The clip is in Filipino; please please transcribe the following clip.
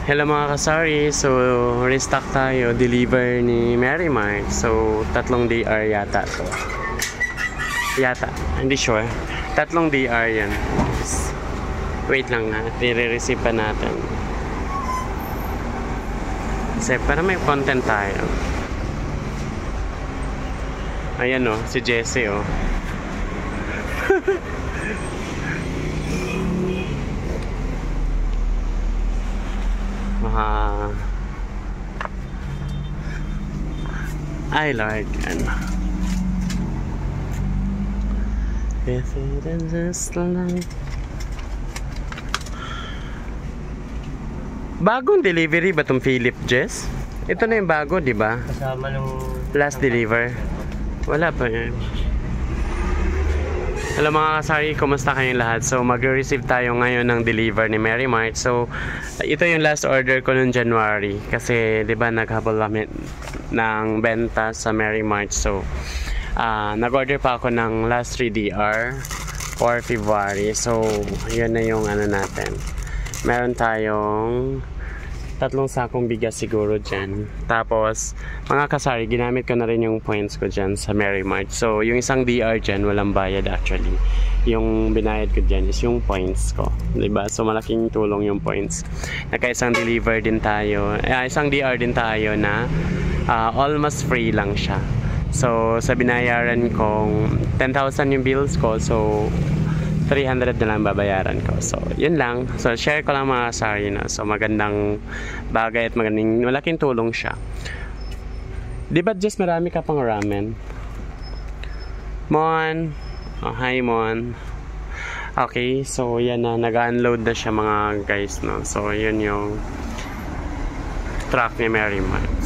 Hello mga kasari, so restock tayo, deliver ni Mary Mart. So 3 DR yata to. Yata, hindi sure. 3 DR yan. Wait lang na, i-receive pa natin. Kasi para may content tayo. Ayan o, si Jessie o. Ay Lord, ano. If it ends lang. Bagong delivery ba itong Philip Jess? Ito na yung bago, di ba? Kasama nung last deliver. Wala pa yan. Hello mga kasari, kumusta kayong lahat? So mag-receive tayo ngayon ng deliver ni Mary Mart. So ito yung last order ko noong January. Kasi di ba naghabol kami ng benta sa Mary Mart. So nag-order pa ako ng last 3DR for February. So yun na yung ano natin. Meron tayong 3 sakong bigas siguro dyan. Tapos, mga kasari, ginamit ko na rin yung points ko dyan sa Mary Mart. So, yung isang DR dyan, walang bayad actually. Yung binayad ko dyan is yung points ko. Diba? So, malaking tulong yung points. Naka-isang deliver din tayo. Isang DR din tayo na almost free lang siya. So, sa binayaran kong 10,000 yung bills ko. So, 300 na lang babayaran ko. So, yun lang. So, share ko lang mga kasari na. So, magandang bagay at malaking tulong siya. Di ba just marami ka pang ramen? Mon! Oh, hi Mon! Okay, so yan na. Nag-unload na siya mga guys, no? So, yun yung truck ni Mary Mart.